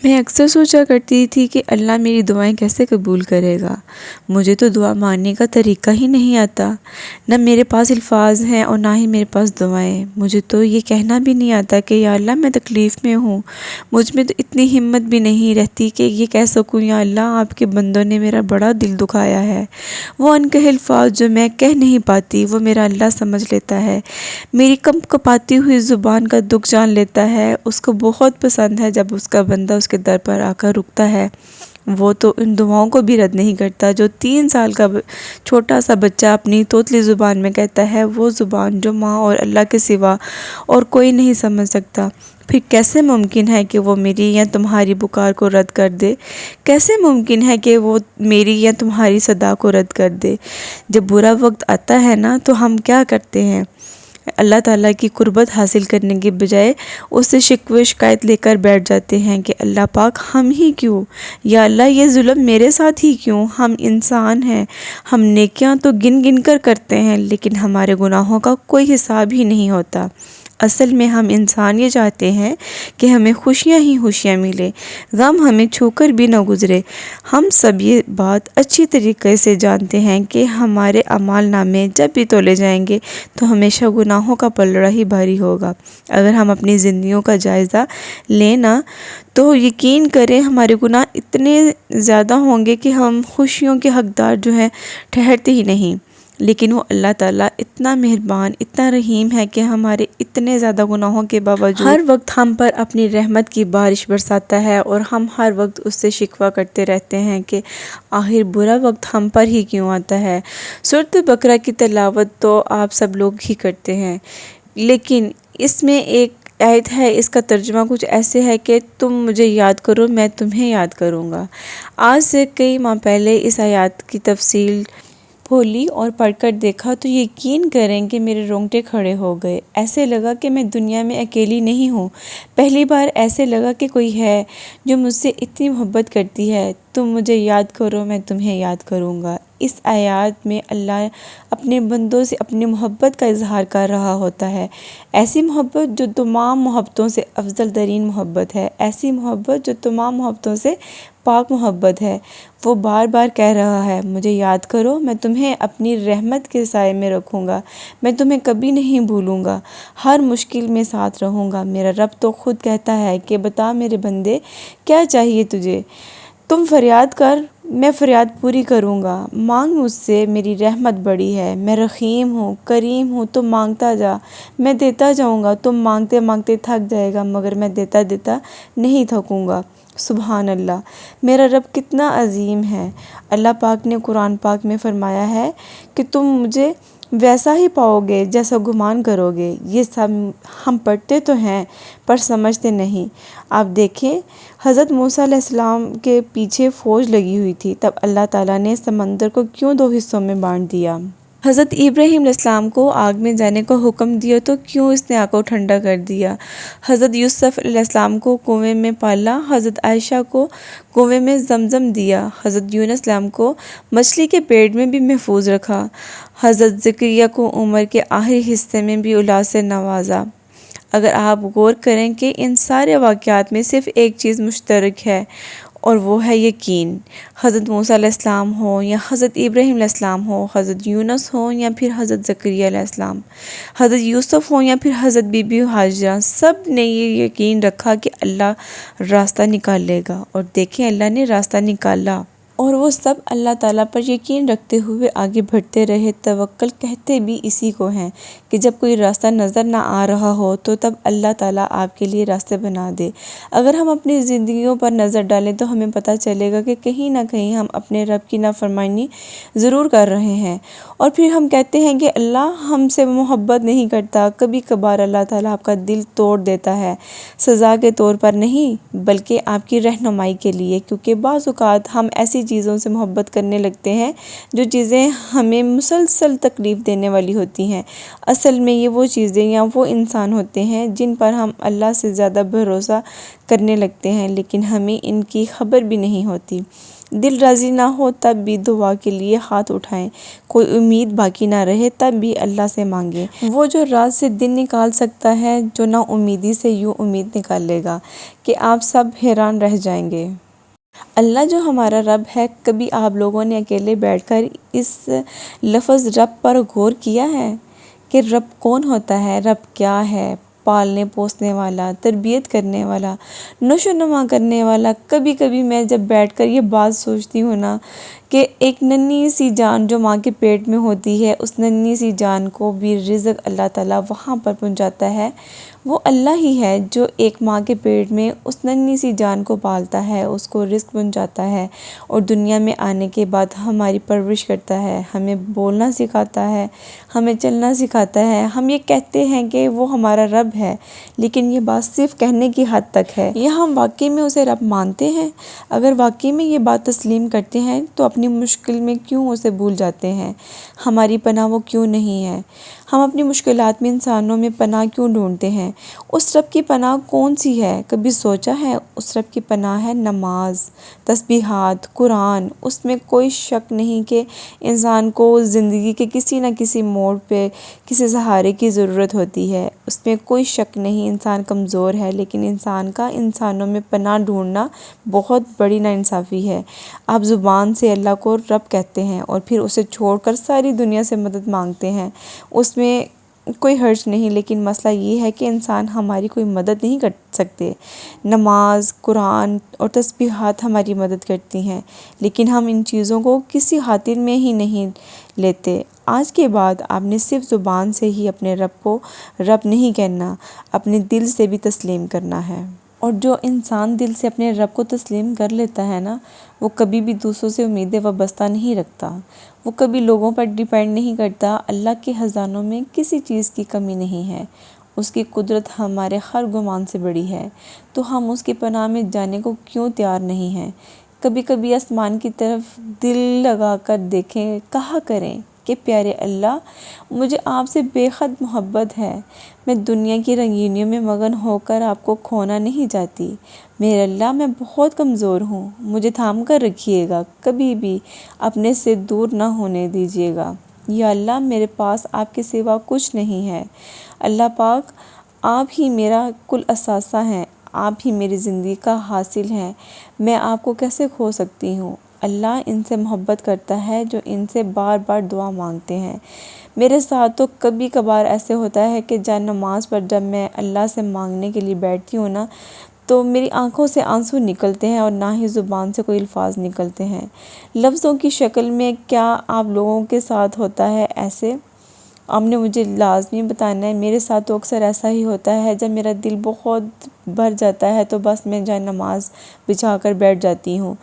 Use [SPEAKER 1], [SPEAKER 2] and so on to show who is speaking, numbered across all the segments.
[SPEAKER 1] میں اکثر سوچا کرتی تھی کہ اللہ میری دعائیں کیسے قبول کرے گا۔ مجھے تو دعا مانگنے کا طریقہ ہی نہیں آتا، نہ میرے پاس الفاظ ہیں اور نہ ہی میرے پاس دعائیں۔ مجھے تو یہ کہنا بھی نہیں آتا کہ یا اللہ میں تکلیف میں ہوں۔ مجھ میں تو اتنی ہمت بھی نہیں رہتی کہ یہ کہہ سکوں یا اللہ آپ کے بندوں نے میرا بڑا دل دکھایا ہے۔ وہ انکہے الفاظ جو میں کہہ نہیں پاتی وہ میرا اللہ سمجھ لیتا ہے، میری کپ کپاتی ہوئی زبان کا دکھ جان لیتا ہے۔ اس کو بہت پسند ہے جب اس کا بندہ اس کے در پر آ کر رکتا ہے۔ وہ تو ان دعاؤں کو بھی رد نہیں کرتا جو 3 سال کا چھوٹا سا بچہ اپنی توتلی زبان میں کہتا ہے، وہ زبان جو ماں اور اللہ کے سوا اور کوئی نہیں سمجھ سکتا۔ پھر کیسے ممکن ہے کہ وہ میری یا تمہاری پکار کو رد کر دے؟ کیسے ممکن ہے کہ وہ میری یا تمہاری صدا کو رد کر دے؟ جب برا وقت آتا ہے نا تو ہم کیا کرتے ہیں؟ اللہ تعالیٰ کی قربت حاصل کرنے کے بجائے اس سے شکوے شکایت لے کر بیٹھ جاتے ہیں کہ اللہ پاک ہم ہی کیوں؟ یا اللہ یہ ظلم میرے ساتھ ہی کیوں؟ ہم انسان ہیں، ہم نیکیاں تو گن گن کر کرتے ہیں لیکن ہمارے گناہوں کا کوئی حساب ہی نہیں ہوتا۔ اصل میں ہم انسان یہ چاہتے ہیں کہ ہمیں خوشیاں ہی خوشیاں ملے، غم ہمیں چھو کر بھی نہ گزرے۔ ہم سب یہ بات اچھی طریقے سے جانتے ہیں کہ ہمارے اعمال نامے جب بھی تولے جائیں گے تو ہمیشہ گناہوں کا پلڑا ہی بھاری ہوگا۔ اگر ہم اپنی زندگیوں کا جائزہ لیں نا تو یقین کریں ہمارے گناہ اتنے زیادہ ہوں گے کہ ہم خوشیوں کے حقدار جو ہیں ٹھہرتے ہی نہیں۔ لیکن وہ اللہ تعالیٰ اتنا مہربان، اتنا رحیم ہے کہ ہمارے اتنے زیادہ گناہوں کے باوجود ہر وقت ہم پر اپنی رحمت کی بارش برساتا ہے، اور ہم ہر وقت اس سے شکوہ کرتے رہتے ہیں کہ آخر برا وقت ہم پر ہی کیوں آتا ہے۔ سورۃ بقرہ کی تلاوت تو آپ سب لوگ ہی کرتے ہیں، لیکن اس میں ایک آیت ہے، اس کا ترجمہ کچھ ایسے ہے کہ تم مجھے یاد کرو میں تمہیں یاد کروں گا۔ آج سے کئی ماہ پہلے اس آیت کی تفصیل کھولی اور پڑھ کر دیکھا تو یقین کریں کہ میرے رونگٹے کھڑے ہو گئے۔ ایسے لگا کہ میں دنیا میں اکیلی نہیں ہوں۔ پہلی بار ایسے لگا کہ کوئی ہے جو مجھ سے اتنی محبت کرتی ہے۔ تم مجھے یاد کرو میں تمہیں یاد کروں گا۔ اس آیات میں اللہ اپنے بندوں سے اپنی محبت کا اظہار کر رہا ہوتا ہے، ایسی محبت جو تمام محبتوں سے افضل ترین محبت ہے، ایسی محبت جو تمام محبتوں سے پاک محبت ہے۔ وہ بار بار کہہ رہا ہے مجھے یاد کرو، میں تمہیں اپنی رحمت کے سائے میں رکھوں گا، میں تمہیں کبھی نہیں بھولوں گا، ہر مشکل میں ساتھ رہوں گا۔ میرا رب تو خود کہتا ہے کہ بتا میرے بندے کیا چاہیے تجھے، تم فریاد کر میں فریاد پوری کروں گا، مانگ مجھ سے میری رحمت بڑی ہے، میں رحیم ہوں کریم ہوں، تم مانگتا جا میں دیتا جاؤں گا، تم مانگتے مانگتے تھک جائے گا مگر میں دیتا دیتا نہیں تھکوں گا۔ سبحان اللہ، میرا رب کتنا عظیم ہے۔ اللہ پاک نے قرآن پاک میں فرمایا ہے کہ تم مجھے ویسا ہی پاؤ گے جیسا گمان کرو گے۔ یہ سب ہم پڑھتے تو ہیں پر سمجھتے نہیں۔ آپ دیکھیں حضرت موسیٰ علیہ السلام کے پیچھے فوج لگی ہوئی تھی، تب اللہ تعالیٰ نے سمندر کو کیوں 2 حصوں میں بانٹ دیا؟ حضرت ابراہیم علیہ السلام کو آگ میں جانے کا حکم دیا تو کیوں اس نے آگ کو ٹھنڈا کر دیا؟ حضرت یوسف علیہ السلام کو کنویں میں پالا، حضرت عائشہ کو کنویں میں زمزم دیا، حضرت یونس علیہ السلام کو مچھلی کے پیٹ میں بھی محفوظ رکھا، حضرت زکریا کو عمر کے آخری حصے میں بھی اولاد سے نوازا۔ اگر آپ غور کریں کہ ان سارے واقعات میں صرف ایک چیز مشترک ہے اور وہ ہے یقین۔ حضرت موسیٰ علیہ السلام ہو یا حضرت ابراہیم علیہ السلام ہو، حضرت یونس ہو یا پھر حضرت زکریا علیہ السلام، حضرت یوسف ہو یا پھر حضرت بی بی ہاجرہ، سب نے یہ یقین رکھا کہ اللہ راستہ نکالے گا، اور دیکھیں اللہ نے راستہ نکالا۔ اور وہ سب اللہ تعالیٰ پر یقین رکھتے ہوئے آگے بڑھتے رہے۔ توکل کہتے بھی اسی کو ہیں کہ جب کوئی راستہ نظر نہ آ رہا ہو تو تب اللہ تعالیٰ آپ کے لیے راستے بنا دے۔ اگر ہم اپنی زندگیوں پر نظر ڈالیں تو ہمیں پتہ چلے گا کہ کہیں نہ کہیں ہم اپنے رب کی نافرمانی ضرور کر رہے ہیں، اور پھر ہم کہتے ہیں کہ اللہ ہم سے محبت نہیں کرتا۔ کبھی کبھار اللہ تعالیٰ آپ کا دل توڑ دیتا ہے، سزا کے طور پر نہیں بلکہ آپ کی رہنمائی کے لیے، کیونکہ بعض اوقات ہم ایسی چیزوں سے محبت کرنے لگتے ہیں جو چیزیں ہمیں مسلسل تکلیف دینے والی ہوتی ہیں۔ اصل میں یہ وہ چیزیں یا وہ انسان ہوتے ہیں جن پر ہم اللہ سے زیادہ بھروسہ کرنے لگتے ہیں لیکن ہمیں ان کی خبر بھی نہیں ہوتی۔ دل راضی نہ ہو تب بھی دعا کے لیے ہاتھ اٹھائیں، کوئی امید باقی نہ رہے تب بھی اللہ سے مانگیں۔ وہ جو رات سے دن نکال سکتا ہے، جو نا امیدی سے یوں امید نکال لے گا کہ آپ سب حیران رہ جائیں گے۔ اللہ جو ہمارا رب ہے، کبھی آپ لوگوں نے اکیلے بیٹھ کر اس لفظ رب پر غور کیا ہے کہ رب کون ہوتا ہے؟ رب کیا ہے؟ پالنے پوسنے والا، تربیت کرنے والا، نشو و نما کرنے والا۔ کبھی کبھی میں جب بیٹھ کر یہ بات سوچتی ہوں نا کہ ایک ننھی سی جان جو ماں کے پیٹ میں ہوتی ہے، اس ننھی سی جان کو بھی رزق اللہ تعالیٰ وہاں پر پہنچاتا ہے۔ وہ اللہ ہی ہے جو ایک ماں کے پیٹ میں اس ننھی سی جان کو پالتا ہے، اس کو رزق پہنچاتا ہے، اور دنیا میں آنے کے بعد ہماری پرورش کرتا ہے، ہمیں بولنا سکھاتا ہے، ہمیں چلنا سکھاتا ہے۔ ہم یہ کہتے ہیں کہ وہ ہمارا رب ہے، لیکن یہ بات صرف کہنے کی حد تک ہے۔ یہ ہم واقعی میں اسے رب مانتے ہیں؟ اگر واقعی میں یہ بات تسلیم کرتے ہیں تو اپنی مشکل میں کیوں اسے بھول جاتے ہیں؟ ہماری پناہ وہ کیوں نہیں ہے؟ ہم اپنی مشکلات میں انسانوں میں پناہ کیوں ڈھونڈتے ہیں؟ اس رب کی پناہ کون سی ہے؟ کبھی سوچا ہے؟ اس رب کی پناہ ہے نماز، تسبیحات، قرآن۔ اس میں کوئی شک نہیں کہ انسان کو زندگی کے کسی نہ کسی موڑ پہ کسی سہارے کی ضرورت ہوتی ہے۔ اس میں کوئی شک نہیں انسان کمزور ہے، لیکن انسان کا انسانوں میں پناہ ڈھونڈنا بہت بڑی ناانصافی ہے۔ آپ زبان سے اللہ کو رب کہتے ہیں اور پھر اسے چھوڑ کر ساری دنیا سے مدد مانگتے ہیں۔ اس میں کوئی حرج نہیں، لیکن مسئلہ یہ ہے کہ انسان ہماری کوئی مدد نہیں کر سکتے۔ نماز، قرآن اور تسبیحات ہماری مدد کرتی ہیں، لیکن ہم ان چیزوں کو کسی خاطر میں ہی نہیں لیتے۔ آج کے بعد آپ نے صرف زبان سے ہی اپنے رب کو رب نہیں کہنا، اپنے دل سے بھی تسلیم کرنا ہے۔ اور جو انسان دل سے اپنے رب کو تسلیم کر لیتا ہے نا، وہ کبھی بھی دوسروں سے امیدیں وابستہ نہیں رکھتا، وہ کبھی لوگوں پر ڈیپینڈ نہیں کرتا۔ اللہ کے خزانوں میں کسی چیز کی کمی نہیں ہے، اس کی قدرت ہمارے ہر گمان سے بڑی ہے، تو ہم اس کی پناہ میں جانے کو کیوں تیار نہیں ہیں؟ کبھی کبھی آسمان کی طرف دل لگا کر دیکھیں، کہا کریں کہ پیارے اللہ، مجھے آپ سے بے حد محبت ہے، میں دنیا کی رنگینیوں میں مگن ہو کر آپ کو کھونا نہیں چاہتی۔ میرے اللہ، میں بہت کمزور ہوں، مجھے تھام کر رکھیے گا، کبھی بھی اپنے سے دور نہ ہونے دیجیے گا۔ یا اللہ، میرے پاس آپ کے سوا کچھ نہیں ہے۔ اللہ پاک، آپ ہی میرا کل اثاثہ ہیں، آپ ہی میری زندگی کا حاصل ہیں، میں آپ کو کیسے کھو سکتی ہوں؟ اللہ ان سے محبت کرتا ہے جو ان سے بار بار دعا مانگتے ہیں۔ میرے ساتھ تو کبھی کبھار ایسے ہوتا ہے کہ جب نماز پر جب میں اللہ سے مانگنے کے لیے بیٹھتی ہوں نا، تو میری آنکھوں سے آنسو نکلتے ہیں اور نہ ہی زبان سے کوئی الفاظ نکلتے ہیں لفظوں کی شکل میں۔ کیا آپ لوگوں کے ساتھ ہوتا ہے ایسے؟ آپ نے مجھے لازمی بتانا ہے۔ میرے ساتھ تو اکثر ایسا ہی ہوتا ہے، جب میرا دل بہت بھر جاتا ہے تو بس میں جائے نماز بچھا کر بیٹھ جاتی ہوں،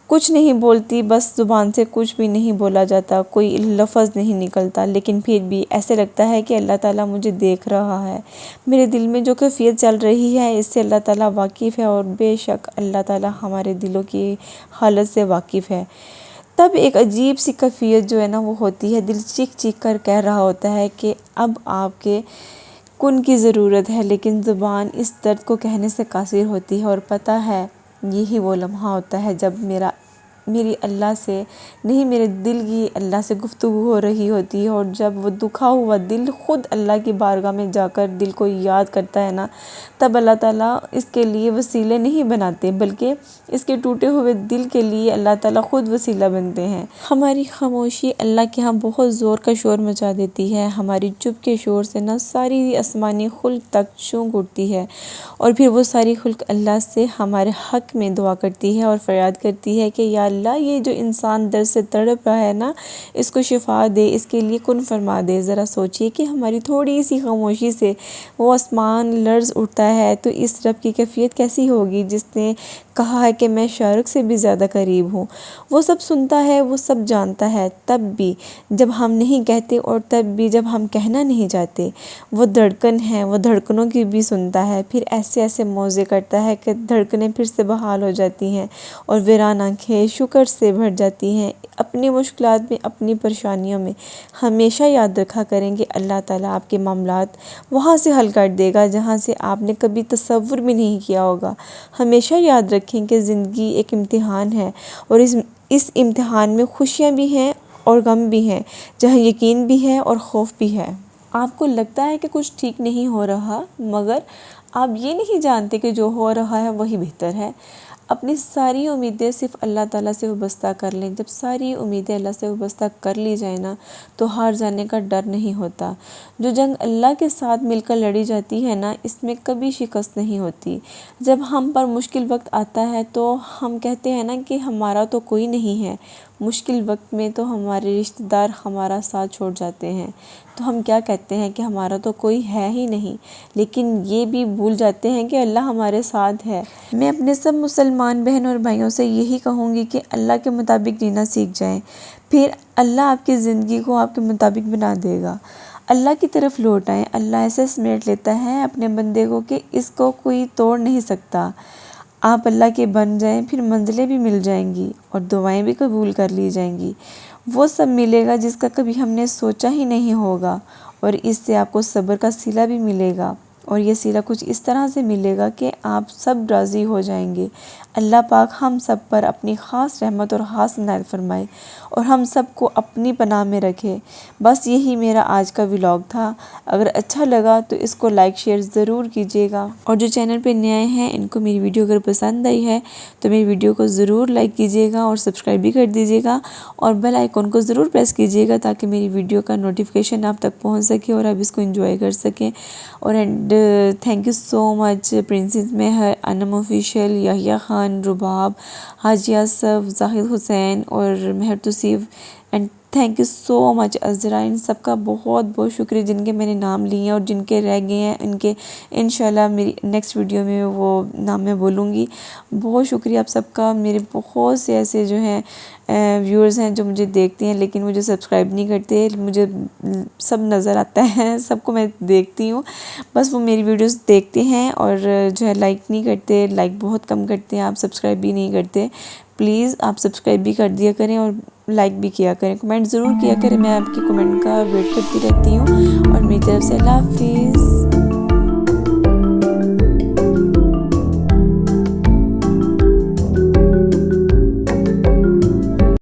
[SPEAKER 1] کچھ نہیں بولتی، بس زبان سے کچھ بھی نہیں بولا جاتا، کوئی لفظ نہیں نکلتا، لیکن پھر بھی ایسے لگتا ہے کہ اللہ تعالیٰ مجھے دیکھ رہا ہے۔ میرے دل میں جو کیفیت چل رہی ہے اس سے اللہ تعالیٰ واقف ہے، اور بے شک اللہ تعالیٰ ہمارے دلوں کی حالت سے واقف ہے۔ تب ایک عجیب سی کیفیت جو ہے نا وہ ہوتی ہے، دل چیخ چیخ کر کہہ رہا ہوتا ہے کہ اب آپ کے کن کی ضرورت ہے، لیکن زبان اس درد کو کہنے سے قاصر ہوتی ہے۔ اور پتہ ہے یہی وہ لمحہ ہوتا ہے جب میری اللہ سے نہیں، میرے دل کی اللہ سے گفتگو ہو رہی ہوتی ہے، اور جب وہ دکھا ہوا دل خود اللہ کی بارگاہ میں جا کر دل کو یاد کرتا ہے نا، تب اللہ تعالیٰ اس کے لیے وسیلے نہیں بناتے، بلکہ اس کے ٹوٹے ہوئے دل کے لیے اللہ تعالیٰ خود وسیلہ بنتے ہیں۔ ہماری خاموشی اللہ کے ہاں بہت زور کا شور مچا دیتی ہے، ہماری چپ کے شور سے نا ساری آسمانی خلق تک چونک اٹھتی ہے، اور پھر وہ ساری خلق اللہ سے ہمارے حق میں دعا کرتی ہے اور فریاد کرتی ہے کہ یا اللہ، یہ جو انسان درد سے تڑپ رہا ہے نا، اس کو شفا دے، اس کے لیے کن فرما دے۔ ذرا سوچئے کہ ہماری تھوڑی سی خاموشی سے وہ آسمان لرز اٹھتا ہے، تو اس رب کی کیفیت کیسی ہوگی جس نے کہا ہے کہ میں شارق سے بھی زیادہ قریب ہوں۔ وہ سب سنتا ہے، وہ سب جانتا ہے، تب بھی جب ہم نہیں کہتے اور تب بھی جب ہم کہنا نہیں چاہتے، وہ دھڑکن ہے، وہ دھڑکنوں کی بھی سنتا ہے، پھر ایسے ایسے موزے کرتا ہے کہ دھڑکنیں پھر سے بحال ہو جاتی ہیں، اور ویران آنکھیں شکر سے بھر جاتی ہیں۔ اپنی مشکلات میں، اپنی پریشانیوں میں ہمیشہ یاد رکھا کریں کہ اللہ تعالیٰ آپ کے معاملات وہاں سے حل کر دے گا جہاں سے آپ نے کبھی تصور بھی نہیں کیا ہوگا۔ ہمیشہ یاد رکھیں کہ زندگی ایک امتحان ہے، اور اس امتحان میں خوشیاں بھی ہیں اور غم بھی ہیں، جہاں یقین بھی ہے اور خوف بھی ہے۔ آپ کو لگتا ہے کہ کچھ ٹھیک نہیں ہو رہا، مگر آپ یہ نہیں جانتے کہ جو ہو رہا ہے وہی بہتر ہے۔ اپنی ساری امیدیں صرف اللہ تعالیٰ سے وابستہ کر لیں۔ جب ساری امیدیں اللہ سے وابستہ کر لی جائیں نا، تو ہار جانے کا ڈر نہیں ہوتا۔ جو جنگ اللہ کے ساتھ مل کر لڑی جاتی ہے نا، اس میں کبھی شکست نہیں ہوتی۔ جب ہم پر مشکل وقت آتا ہے تو ہم کہتے ہیں نا کہ ہمارا تو کوئی نہیں ہے۔ مشکل وقت میں تو ہمارے رشتہ دار ہمارا ساتھ چھوڑ جاتے ہیں، تو ہم کیا کہتے ہیں کہ ہمارا تو کوئی ہے ہی نہیں، لیکن یہ بھی بھول جاتے ہیں کہ اللہ ہمارے ساتھ ہے۔ میں اپنے سب مسلمان بہن اور بھائیوں سے یہی کہوں گی کہ اللہ کے مطابق جینا سیکھ جائیں، پھر اللہ آپ کی زندگی کو آپ کے مطابق بنا دے گا۔ اللہ کی طرف لوٹ آئیں۔ اللہ ایسے سمیٹ لیتا ہے اپنے بندے کو کہ اس کو کوئی توڑ نہیں سکتا۔ آپ اللہ کے بن جائیں، پھر منزلیں بھی مل جائیں گی اور دعائیں بھی قبول کر لی جائیں گی۔ وہ سب ملے گا جس کا کبھی ہم نے سوچا ہی نہیں ہوگا، اور اس سے آپ کو صبر کا صلہ بھی ملے گا، اور یہ صلہ کچھ اس طرح سے ملے گا کہ آپ سب راضی ہو جائیں گے۔ اللہ پاک ہم سب پر اپنی خاص رحمت اور خاص عنایت فرمائے، اور ہم سب کو اپنی پناہ میں رکھے۔ بس یہی میرا آج کا ولاگ تھا۔ اگر اچھا لگا تو اس کو لائک شیئر ضرور کیجیے گا، اور جو چینل پہ نئے ہیں ان کو میری ویڈیو اگر پسند آئی ہے تو میری ویڈیو کو ضرور لائک کیجیے گا اور سبسکرائب بھی کر دیجیے گا، اور بیل آئیکن کو ضرور پریس کیجیے گا تاکہ میری ویڈیو کا نوٹیفیکیشن آپ تک پہنچ سکے اور آپ اس کو انجوائے کر سکیں۔ اور thank you so much princess مہر، انم آفیشیل، یحییٰ خان، رباب، حاجی آصف، زاہد حسین اور مہر توصیف، اینڈ تھینک یو سو مچ عذرا۔ ان سب کا بہت بہت شکریہ جن کے میں نے نام لیے ہیں، اور جن کے رہ گئے ہیں ان کے انشاءاللہ میری نیکسٹ ویڈیو میں وہ نام میں بولوں گی۔ بہت شکریہ آپ سب کا۔ میرے بہت سے ایسے جو ہیں ویورز ہیں جو مجھے دیکھتے ہیں لیکن مجھے سبسکرائب نہیں کرتے۔ مجھے سب نظر آتا ہے، سب کو میں دیکھتی ہوں، بس وہ میری ویڈیوز دیکھتے ہیں اور جو ہے لائک نہیں کرتے، لائک بہت کم کرتے ہیں، آپ سبسکرائب بھی نہیں کرتے۔ پلیز آپ سبسکرائب بھی کر دیا کریں اور لائک بھی کیا کریں، کمنٹ ضرور کیا کریں، میں آپ کی کمنٹ کا ویٹ کرتی رہتی ہوں۔ اور میری طرف سے اللہ حافظ۔